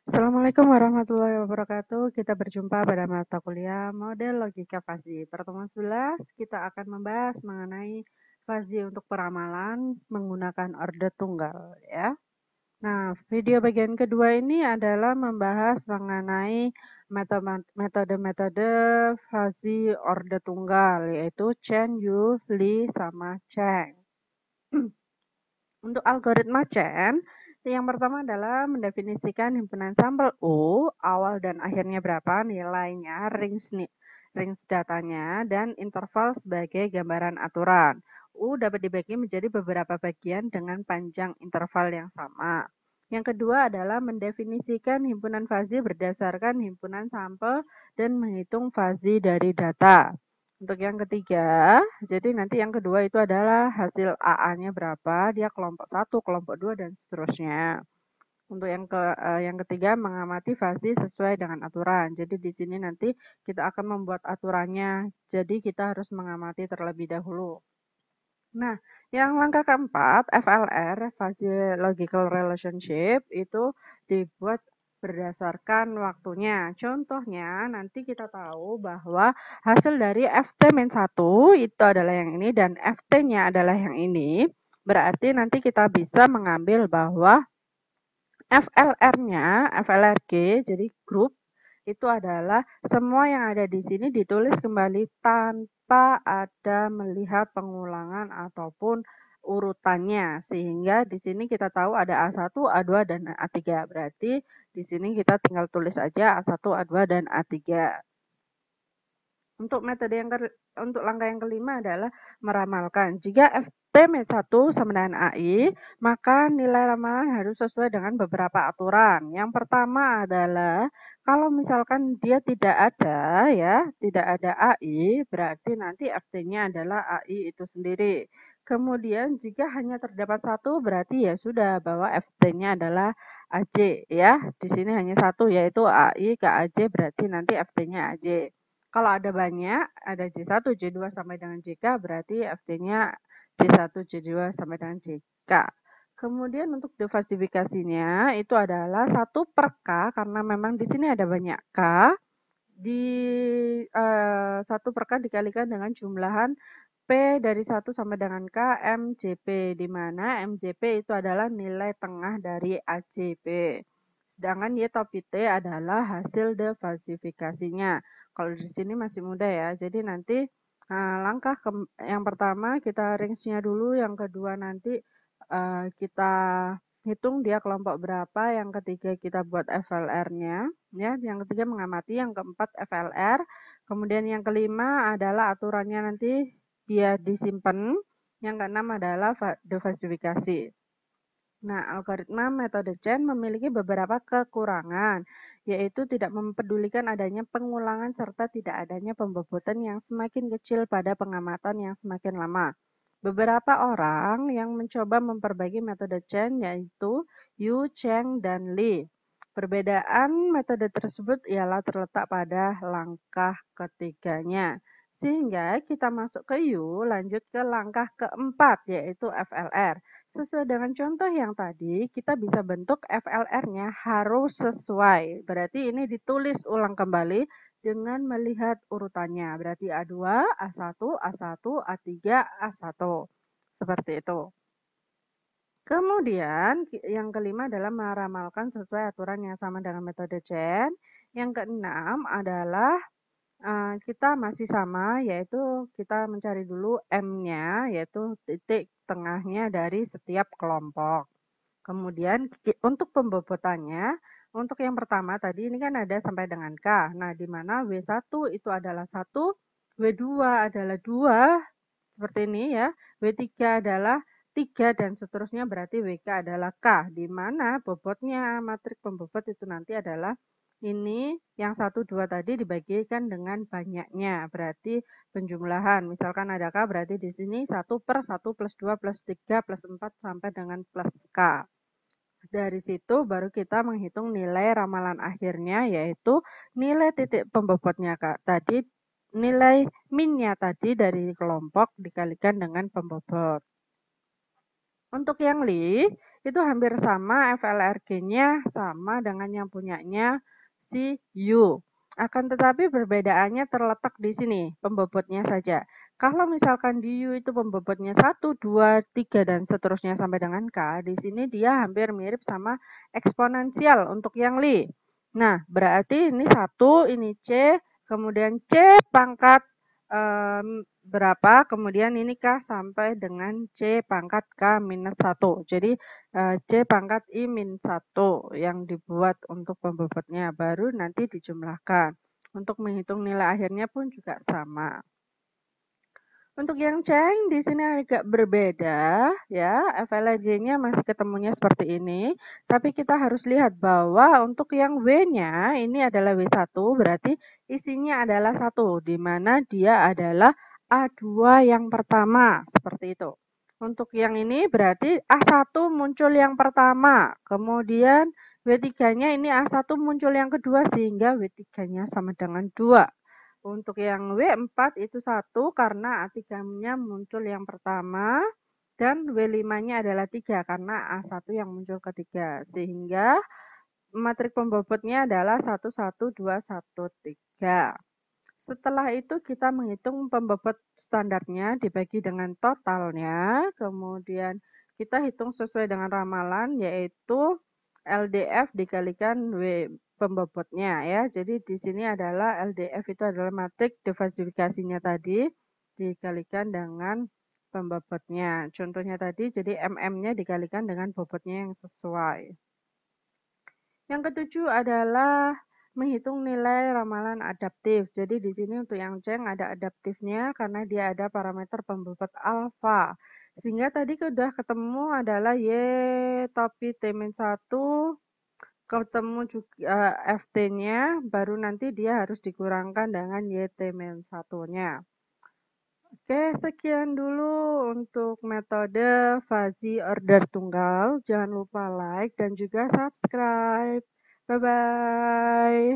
Assalamualaikum warahmatullahi wabarakatuh. Kita berjumpa pada mata kuliah model logika fuzzy. Pertemuan 11 kita akan membahas mengenai fuzzy untuk peramalan menggunakan orde tunggal ya. Nah, video bagian kedua ini adalah membahas mengenai metode-metode fuzzy orde tunggal, yaitu Chen, Yu, Li, sama Cheng. Untuk algoritma Chen, yang pertama adalah mendefinisikan himpunan sampel U, awal dan akhirnya berapa, nilainya, range datanya, dan interval sebagai gambaran aturan. U dapat dibagi menjadi beberapa bagian dengan panjang interval yang sama. Yang kedua adalah mendefinisikan himpunan fuzzy berdasarkan himpunan sampel dan menghitung fuzzy dari data. Untuk yang ketiga, jadi nanti yang kedua itu adalah hasil AA-nya berapa, dia kelompok 1, kelompok 2, dan seterusnya. Untuk yang ketiga, mengamati fuzzy sesuai dengan aturan. Jadi di sini nanti kita akan membuat aturannya, jadi kita harus mengamati terlebih dahulu. Nah, yang langkah keempat, FLR, Fuzzy Logical Relationship, itu dibuat berdasarkan waktunya. Contohnya, nanti kita tahu bahwa hasil dari FT-1 itu adalah yang ini dan FT-nya adalah yang ini. Berarti nanti kita bisa mengambil bahwa FLR-nya, FLRG, jadi grup, itu adalah semua yang ada di sini ditulis kembali tanpa ada melihat pengulangan ataupun urutannya. Sehingga di sini kita tahu ada A1, A2, dan A3. Berarti di sini kita tinggal tulis aja A1, A2, dan A3. Untuk untuk langkah yang kelima adalah meramalkan. Jika FT-1 sama dengan AI, maka nilai ramalan harus sesuai dengan beberapa aturan. Yang pertama adalah kalau misalkan dia tidak ada ya, tidak ada AI, berarti nanti FT-nya adalah AI itu sendiri. Kemudian jika hanya terdapat satu, berarti ya sudah bahwa FT-nya adalah AJ ya. Di sini hanya satu yaitu AI ke AJ, berarti nanti FT-nya AJ. Kalau ada banyak, ada J1, J2 sampai dengan JK, berarti FT-nya J1, J2 sampai dengan JK. Kemudian untuk defasifikasinya itu adalah 1 per K, karena memang di sini ada banyak K, di 1 per K dikalikan dengan jumlahan P dari 1 sampai dengan K MJP, di mana MJP itu adalah nilai tengah dari AJP. Sedangkan Y topi T adalah hasil defalsifikasinya. Kalau di sini masih muda ya, jadi nanti langkah yang pertama kita range-nya dulu, yang kedua nanti kita hitung dia kelompok berapa, yang ketiga kita buat FLR-nya, ya, yang ketiga mengamati, yang keempat FLR, kemudian yang kelima adalah aturannya nanti dia disimpan, yang keenam adalah defalsifikasi. Nah, algoritma metode Chen memiliki beberapa kekurangan, yaitu tidak mempedulikan adanya pengulangan serta tidak adanya pembobotan yang semakin kecil pada pengamatan yang semakin lama. Beberapa orang yang mencoba memperbaiki metode Chen yaitu Yu, Cheng, dan Li. Perbedaan metode tersebut ialah terletak pada langkah ketiganya. Sehingga kita masuk ke Yu, lanjut ke langkah keempat yaitu FLR. Sesuai dengan contoh yang tadi, kita bisa bentuk FLR-nya harus sesuai. Berarti ini ditulis ulang kembali dengan melihat urutannya. Berarti A2, A1, A1, A3, A1. Seperti itu. Kemudian yang kelima adalah meramalkan sesuai aturan yang sama dengan metode Chen. Yang keenam adalah kita masih sama, yaitu kita mencari dulu M-nya, yaitu titik tengahnya dari setiap kelompok. Kemudian untuk pembobotannya, untuk yang pertama tadi ini kan ada sampai dengan K. Nah, di mana W1 itu adalah 1, W2 adalah 2, seperti ini ya. W3 adalah 3 dan seterusnya, berarti WK adalah K, di mana bobotnya matrik pembobot itu nanti adalah ini yang 1, 2 tadi dibagikan dengan banyaknya, berarti penjumlahan. Misalkan ada K, berarti di sini 1 per 1 plus 2 plus 3 plus 4 sampai dengan plus K. Dari situ baru kita menghitung nilai ramalan akhirnya, yaitu nilai titik pembobotnya tadi, nilai minnya tadi dari kelompok dikalikan dengan pembobot. Untuk yang Li, itu hampir sama, FLRG-nya sama dengan yang punyanya si U. Akan tetapi perbedaannya terletak di sini, pembobotnya saja. Kalau misalkan di U itu pembobotnya 1, 2, 3, dan seterusnya sampai dengan K, di sini dia hampir mirip sama eksponensial untuk yang Li. Nah, berarti ini 1, ini C, kemudian C pangkat berapa, kemudian ini K sampai dengan C pangkat K minus 1. Jadi C pangkat I min 1 yang dibuat untuk pembobotnya, baru nanti dijumlahkan. Untuk menghitung nilai akhirnya pun juga sama. Untuk yang Cheng di sini agak berbeda ya, FLRG-nya masih ketemunya seperti ini, tapi kita harus lihat bahwa untuk yang W-nya ini adalah W1, berarti isinya adalah 1, di mana dia adalah A2 yang pertama, seperti itu. Untuk yang ini berarti A1 muncul yang pertama, kemudian W3-nya ini A1 muncul yang kedua, sehingga W3-nya sama dengan 2. Untuk yang W4 itu 1 karena A3-nya muncul yang pertama dan W5-nya adalah 3 karena A1 yang muncul ketiga. Sehingga matrik pembobotnya adalah 1, 1, 2, 1, 3. Setelah itu kita menghitung pembobot standarnya dibagi dengan totalnya. Kemudian kita hitung sesuai dengan ramalan yaitu LDF dikalikan pembobotnya ya. Jadi di sini adalah LDF itu adalah matrik diversifikasinya tadi dikalikan dengan pembobotnya. Contohnya tadi jadi MM-nya dikalikan dengan bobotnya yang sesuai. Yang ketujuh adalah menghitung nilai ramalan adaptif. Jadi di sini untuk yang Cheng ada adaptifnya karena dia ada parameter pembobot alfa. Sehingga tadi sudah ketemu adalah Y topi T-1 ketemu juga FT-nya, baru nanti dia harus dikurangkan dengan YT-1-nya. Oke, sekian dulu untuk metode fuzzy order tunggal. Jangan lupa like dan juga subscribe. Bye-bye.